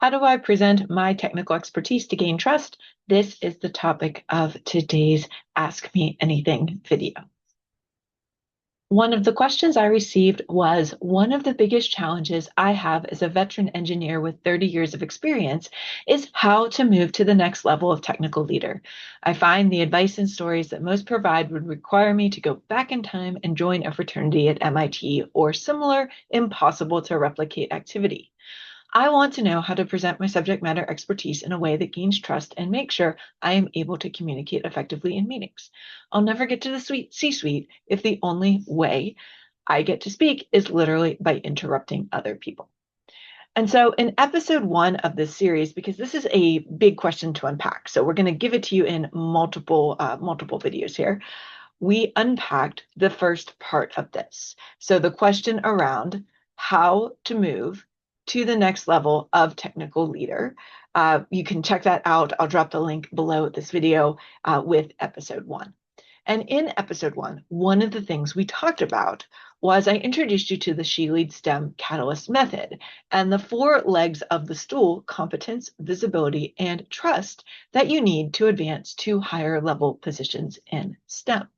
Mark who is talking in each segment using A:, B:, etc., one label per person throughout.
A: How do I present my technical expertise to gain trust? This is the topic of today's Ask Me Anything video. One of the questions I received was, one of the biggest challenges I have as a veteran engineer with 30 years of experience is how to move to the next level of technical leader. I find the advice and stories that most provide would require me to go back in time and join a fraternity at MIT or similar impossible to replicate activity. I want to know how to present my subject matter expertise in a way that gains trust and make sure I am able to communicate effectively in meetings. I'll never get to the C-suite if the only way I get to speak is literally by interrupting other people. And so in episode 1 of this series, because this is a big question to unpack, so we're going to give it to you in multiple videos here, we unpacked the first part of this. So the question around how to move to the next level of technical leader. You can check that out. I'll drop the link below this video with episode 1. And in episode 1, one of the things we talked about was I introduced you to the She Leads STEM Catalyst method and the 4 legs of the stool: competence, visibility, and trust that you need to advance to higher level positions in STEM.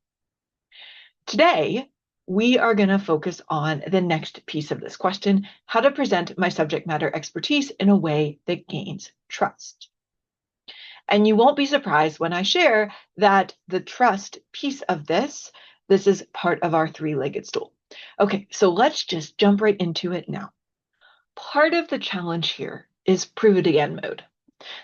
A: Today, we are going to focus on the next piece of this question: how to present my subject matter expertise in a way that gains trust. And you won't be surprised when I share that the trust piece of this is part of our 3-legged stool. Okay, so let's just jump right into it now. Part of the challenge here is prove it again mode.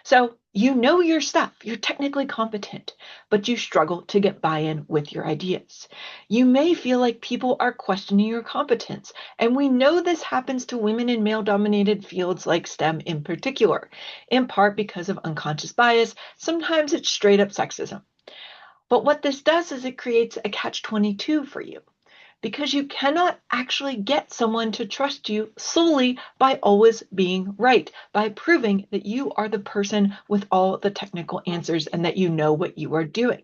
A: So you know your stuff, you're technically competent, but you struggle to get buy-in with your ideas. You may feel like people are questioning your competence, and we know this happens to women in male-dominated fields like STEM in particular, in part because of unconscious bias. Sometimes it's straight-up sexism. But what this does is it creates a catch-22 for you, because you cannot actually get someone to trust you solely by always being right, by proving that you are the person with all the technical answers and that you know what you are doing.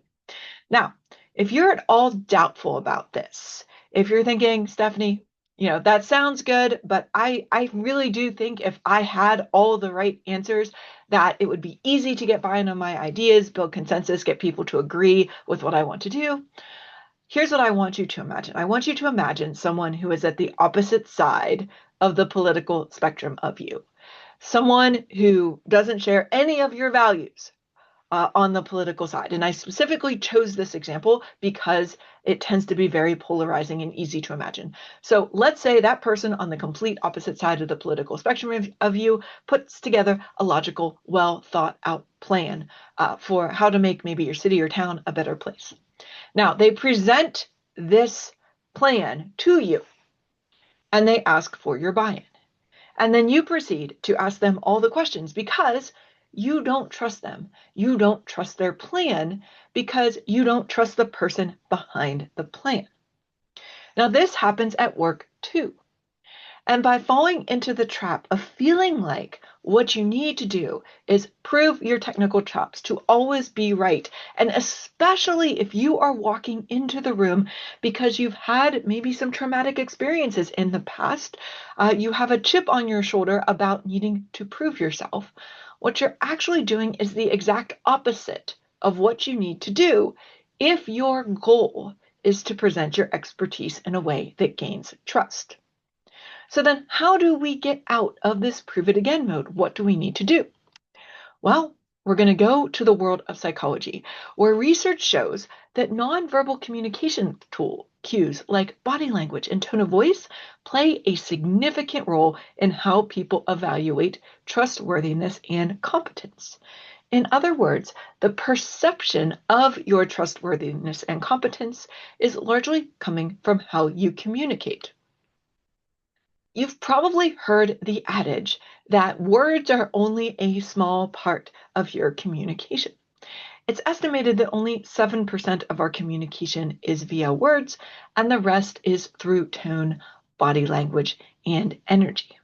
A: Now, if you're at all doubtful about this, if you're thinking, Stephanie, that sounds good, but I really do think if I had all the right answers, that it would be easy to get buy-in on my ideas, build consensus, get people to agree with what I want to do. Here's what I want you to imagine. I want you to imagine someone who is at the opposite side of the political spectrum of you. Someone who doesn't share any of your values on the political side. And I specifically chose this example because it tends to be very polarizing and easy to imagine. So let's say that person on the complete opposite side of the political spectrum of you puts together a logical, well thought out plan for how to make maybe your city or town a better place. Now, they present this plan to you, and they ask for your buy-in. And then you proceed to ask them all the questions because you don't trust them. You don't trust their plan because you don't trust the person behind the plan. Now, this happens at work too. And by falling into the trap of feeling like what you need to do is prove your technical chops to always be right, and especially if you are walking into the room because you've had maybe some traumatic experiences in the past, you have a chip on your shoulder about needing to prove yourself, what you're actually doing is the exact opposite of what you need to do if your goal is to present your expertise in a way that gains trust. So then how do we get out of this prove it again mode? What do we need to do? Well, we're going to go to the world of psychology, where research shows that nonverbal communication cues like body language and tone of voice play a significant role in how people evaluate trustworthiness and competence. In other words, the perception of your trustworthiness and competence is largely coming from how you communicate. You've probably heard the adage that words are only a small part of your communication. It's estimated that only 7% of our communication is via words, and the rest is through tone, body language, and energy.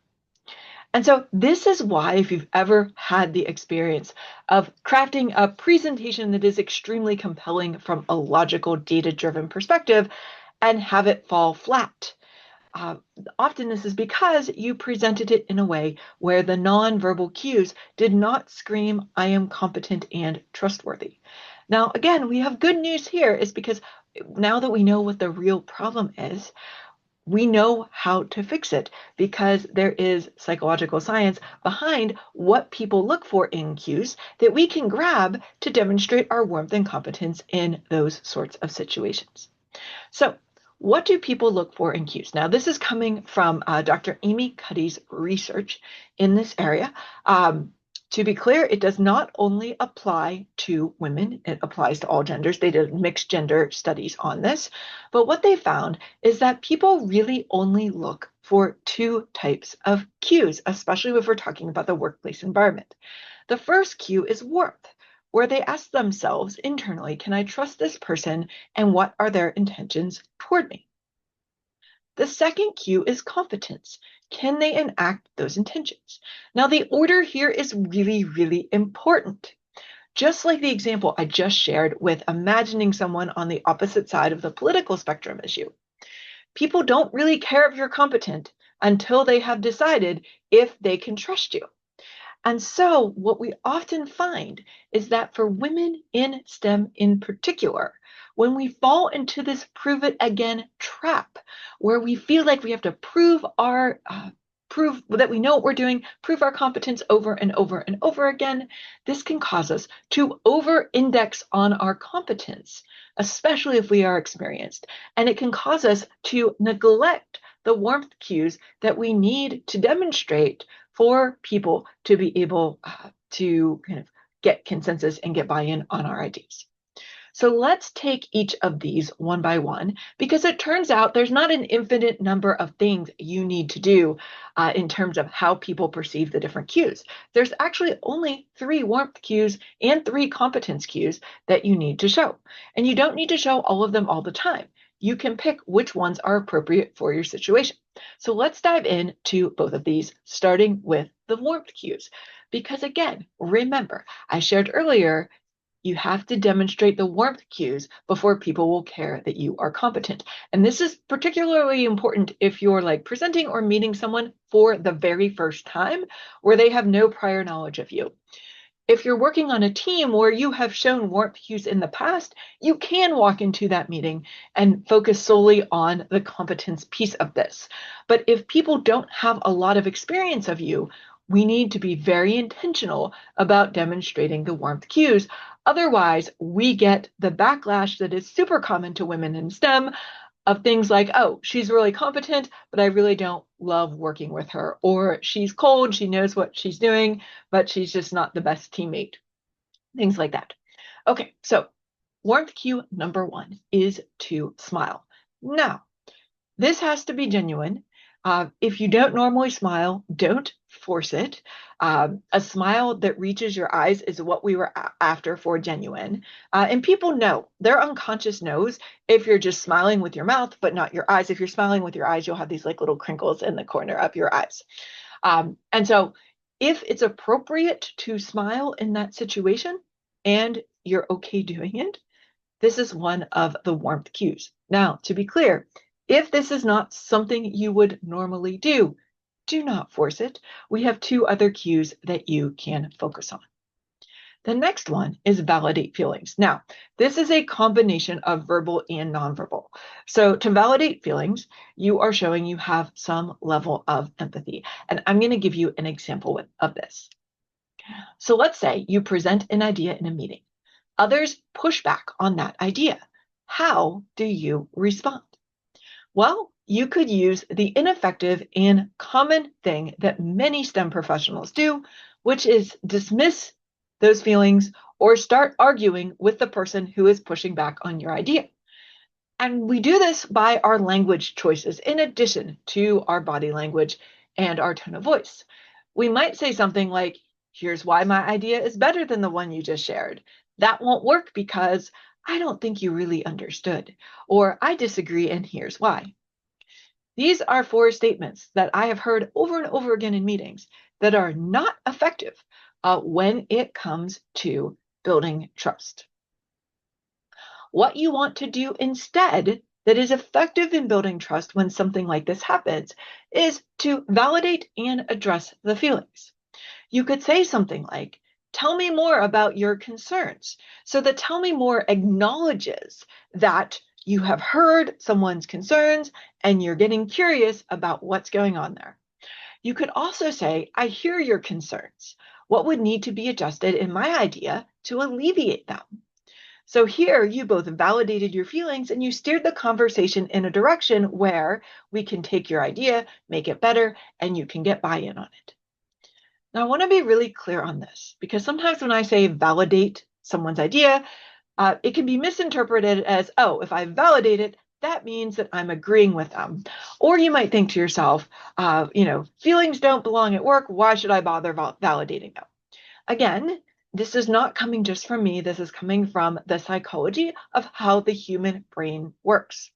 A: And so this is why, if you've ever had the experience of crafting a presentation that is extremely compelling from a logical, data-driven perspective and have it fall flat, Often this is because you presented it in a way where the nonverbal cues did not scream, I am competent and trustworthy. Now, again, we have good news here is because now that we know what the real problem is, we know how to fix it because there is psychological science behind what people look for in cues that we can grab to demonstrate our warmth and competence in those sorts of situations. So, what do people look for in cues? Now, this is coming from Dr. Amy Cuddy's research in this area. To be clear, it does not only apply to women, it applies to all genders. They did mixed gender studies on this. But what they found is that people really only look for two types of cues, especially if we're talking about the workplace environment. The first cue is warmth, where they ask themselves internally, can I trust this person and what are their intentions toward me? The second cue is competence. Can they enact those intentions? Now, the order here is really, really important. Just like the example I just shared with imagining someone on the opposite side of the political spectrum as you. People don't really care if you're competent until they have decided if they can trust you. And so what we often find is that for women in STEM in particular, when we fall into this prove it again trap, where we feel like we have to prove that we know what we're doing, prove our competence over and over and over again, this can cause us to over-index on our competence, especially if we are experienced. And it can cause us to neglect the warmth cues that we need to demonstrate for people to be able to kind of get consensus and get buy-in on our ideas. So let's take each of these one by one, because it turns out there's not an infinite number of things you need to do in terms of how people perceive the different cues. There's actually only 3 warmth cues and 3 competence cues that you need to show. And you don't need to show all of them all the time. You can pick which ones are appropriate for your situation. So let's dive into both of these, starting with the warmth cues. Because again, remember, I shared earlier, you have to demonstrate the warmth cues before people will care that you are competent. And this is particularly important if you're like presenting or meeting someone for the very first time where they have no prior knowledge of you. If you're working on a team where you have shown warmth cues in the past, you can walk into that meeting and focus solely on the competence piece of this. But if people don't have a lot of experience of you, we need to be very intentional about demonstrating the warmth cues. Otherwise, we get the backlash that is super common to women in STEM of things like, oh, she's really competent, but I really don't love working with her. Or she's cold, she knows what she's doing, but she's just not the best teammate. Things like that. Okay, so warmth cue number 1 is to smile. Now, this has to be genuine. If you don't normally smile, don't force it. A smile that reaches your eyes is what we were after for genuine. And people know, their unconscious knows if you're just smiling with your mouth, but not your eyes. If you're smiling with your eyes, you'll have these like little crinkles in the corner of your eyes. And so if it's appropriate to smile in that situation and you're okay doing it, this is one of the warmth cues. Now, to be clear, if this is not something you would normally do not force it. We have 2 other cues that you can focus on. The next one is validate feelings. Now, this is a combination of verbal and nonverbal. So to validate feelings, you are showing you have some level of empathy. And I'm going to give you an example of this. So let's say you present an idea in a meeting. Others push back on that idea. How do you respond? Well, you could use the ineffective and common thing that many STEM professionals do, which is dismiss those feelings or start arguing with the person who is pushing back on your idea. And we do this by our language choices, in addition to our body language and our tone of voice. We might say something like, here's why my idea is better than the one you just shared. That won't work because I don't think you really understood, or I disagree and here's why. These are 4 statements that I have heard over and over again in meetings that are not effective when it comes to building trust. What you want to do instead that is effective in building trust when something like this happens is to validate and address the feelings. You could say something like, tell me more about your concerns. So the tell me more acknowledges that you have heard someone's concerns and you're getting curious about what's going on there. You could also say, I hear your concerns. What would need to be adjusted in my idea to alleviate them? So here you both validated your feelings and you steered the conversation in a direction where we can take your idea, make it better, and you can get buy-in on it. Now, I want to be really clear on this because sometimes when I say validate someone's idea, it can be misinterpreted as, oh, if I validate it, that means that I'm agreeing with them. Or you might think to yourself, feelings don't belong at work. Why should I bother validating them? Again, this is not coming just from me. This is coming from the psychology of how the human brain works.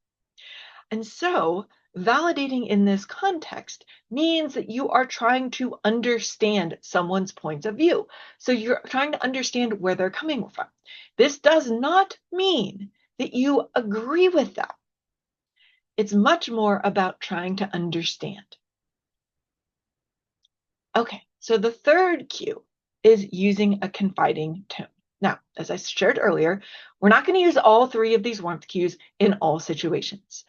A: And so validating in this context means that you are trying to understand someone's points of view. So you're trying to understand where they're coming from. This does not mean that you agree with them. It's much more about trying to understand. Okay, so the third cue is using a confiding tone. Now, as I shared earlier, we're not going to use all three of these warmth cues in all situations.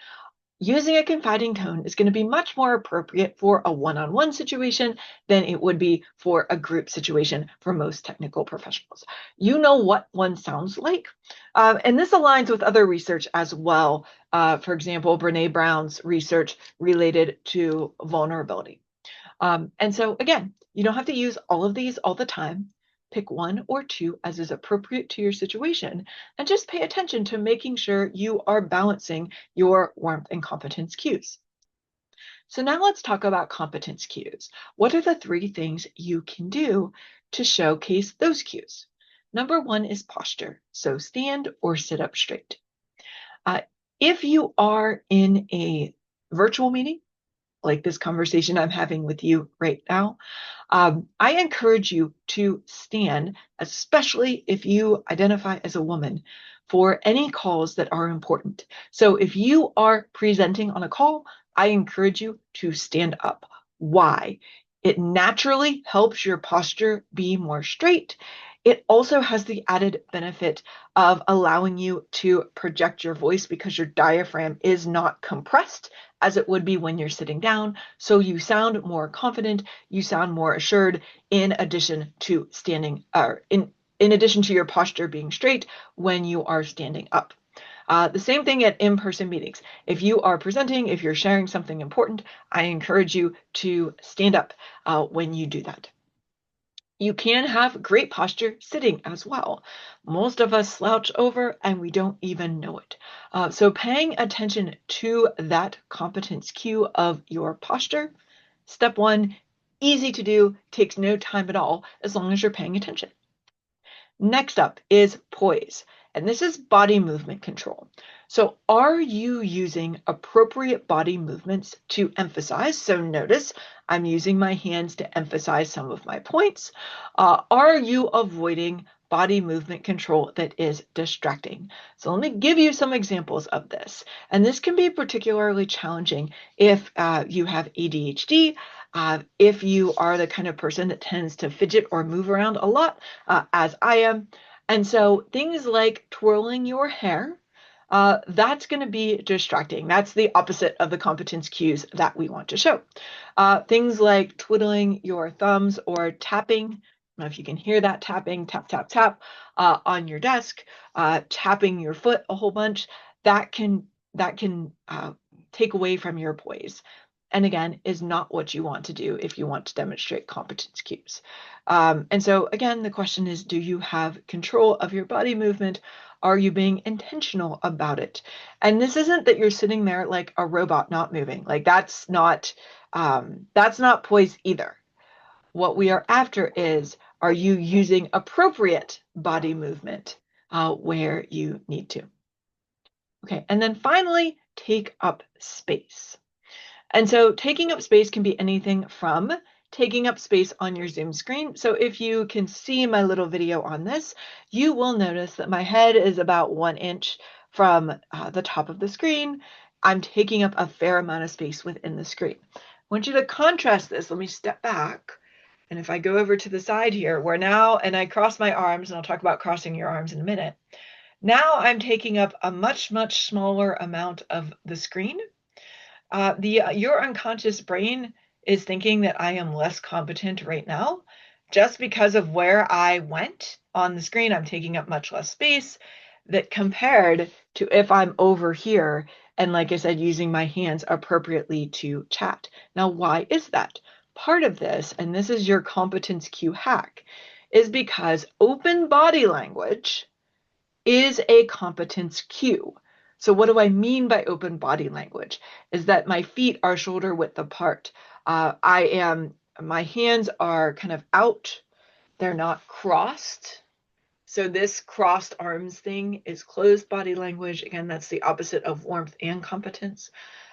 A: Using a confiding tone is going to be much more appropriate for a one-on-one situation than it would be for a group situation for most technical professionals. You know what one sounds like. And this aligns with other research as well. For example, Brene Brown's research related to vulnerability. And so again, you don't have to use all of these all the time. Pick one or two as is appropriate to your situation, and just pay attention to making sure you are balancing your warmth and competence cues. So now let's talk about competence cues. What are the three things you can do to showcase those cues? Number one is posture. So stand or sit up straight. If you are in a virtual meeting, like this conversation I'm having with you right now, I encourage you to stand, especially if you identify as a woman, for any calls that are important. So if you are presenting on a call, I encourage you to stand up. Why? It naturally helps your posture be more straight. It also has the added benefit of allowing you to project your voice because your diaphragm is not compressed as it would be when you're sitting down. So you sound more confident, you sound more assured in addition to standing, or in addition to your posture being straight when you are standing up. The same thing at in-person meetings. If you are presenting, if you're sharing something important, I encourage you to stand up when you do that. You can have great posture sitting as well. Most of us slouch over and we don't even know it. So paying attention to that competence cue of your posture, step one, easy to do, takes no time at all as long as you're paying attention. Next up is poise, and this is body movement control. So are you using appropriate body movements to emphasize? So notice I'm using my hands to emphasize some of my points. Are you avoiding body movement control that is distracting? So let me give you some examples of this. And this can be particularly challenging if you have ADHD, if you are the kind of person that tends to fidget or move around a lot, as I am. And so things like twirling your hair, that's going to be distracting. That's the opposite of the competence cues that we want to show. Things like twiddling your thumbs or tapping, I don't know if you can hear that tapping, tap, tap, tap, on your desk, tapping your foot a whole bunch, that can take away from your poise. And again, is not what you want to do if you want to demonstrate competence cues. And so again, the question is, do you have control of your body movement? Are you being intentional about it? And this isn't that you're sitting there like a robot not moving. Like that's not poise either. What we are after is, are you using appropriate body movement where you need to? Okay, and then finally, take up space. And so taking up space can be anything from taking up space on your Zoom screen. So if you can see my little video on this, you will notice that my head is about 1 inch from the top of the screen, I'm taking up a fair amount of space within the screen. I want you to contrast this. Let me step back. And if I go over to the side here, where now, and I cross my arms, and I'll talk about crossing your arms in a minute. Now I'm taking up a much, much smaller amount of the screen. Your unconscious brain is thinking that I am less competent right now. Just because of where I went on the screen, I'm taking up much less space that compared to if I'm over here and, like I said, using my hands appropriately to chat. Now, why is that? Part of this, and this is your competence cue hack, is because open body language is a competence cue. So what do I mean by open body language? Is that my feet are shoulder width apart. My hands are kind of out. They're not crossed. So this crossed arms thing is closed body language. Again, that's the opposite of warmth and competence.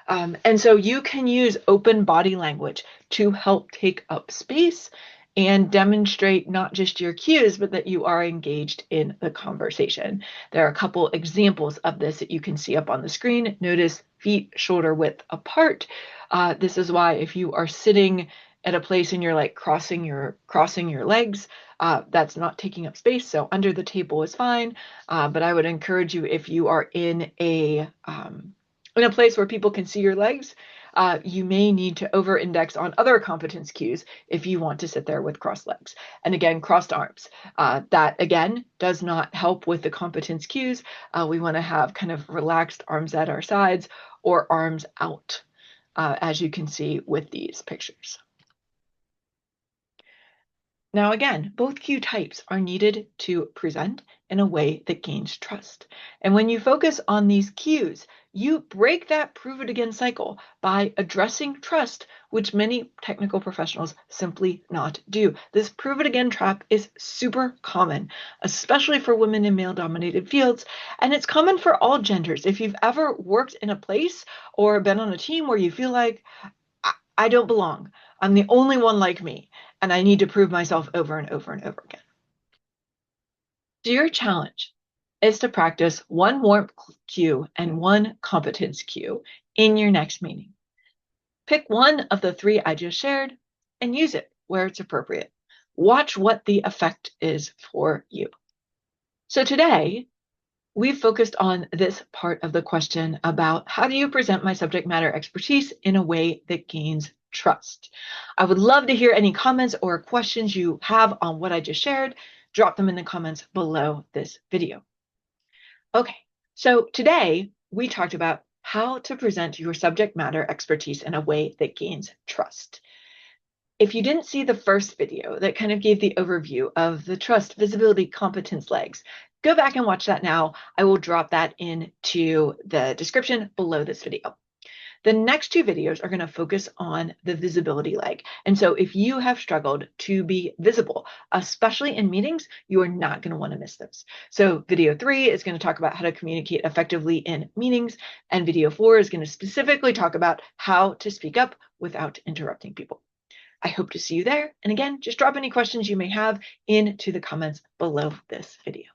A: And so you can use open body language to help take up space and demonstrate not just your cues, but that you are engaged in the conversation. There are a couple examples of this that you can see up on the screen. Notice feet shoulder width apart. This is why if you are sitting at a place and you're like crossing your legs, that's not taking up space. So under the table is fine. But I would encourage you, if you are in a place where people can see your legs, you may need to over-index on other competence cues if you want to sit there with crossed legs. And again, crossed arms. That, again, does not help with the competence cues. We want to have kind of relaxed arms at our sides or arms out, as you can see with these pictures. Now, again, both cue types are needed to present in a way that gains trust. And when you focus on these cues, you break that prove it again cycle by addressing trust, which many technical professionals simply not do. This prove it again trap is super common, especially for women in male-dominated fields, and it's common for all genders. If you've ever worked in a place or been on a team where you feel like, I don't belong, I'm the only one like me, and I need to prove myself over and over and over again. So your challenge is to practice one warmth cue and one competence cue in your next meeting. Pick one of the three I just shared and use it where it's appropriate. Watch what the effect is for you. So today, we've focused on this part of the question about how do you present my subject matter expertise in a way that gains trust. I would love to hear any comments or questions you have on what I just shared. Drop them in the comments below this video. Okay, so today we talked about how to present your subject matter expertise in a way that gains trust. If you didn't see the first video that kind of gave the overview of the trust, visibility, competence legs, go back and watch that now. I will drop that into the description below this video. The next two videos are going to focus on the visibility leg. And so if you have struggled to be visible, especially in meetings, you are not going to want to miss those. So video 3 is going to talk about how to communicate effectively in meetings, and video 4 is going to specifically talk about how to speak up without interrupting people. I hope to see you there. And again, just drop any questions you may have into the comments below this video.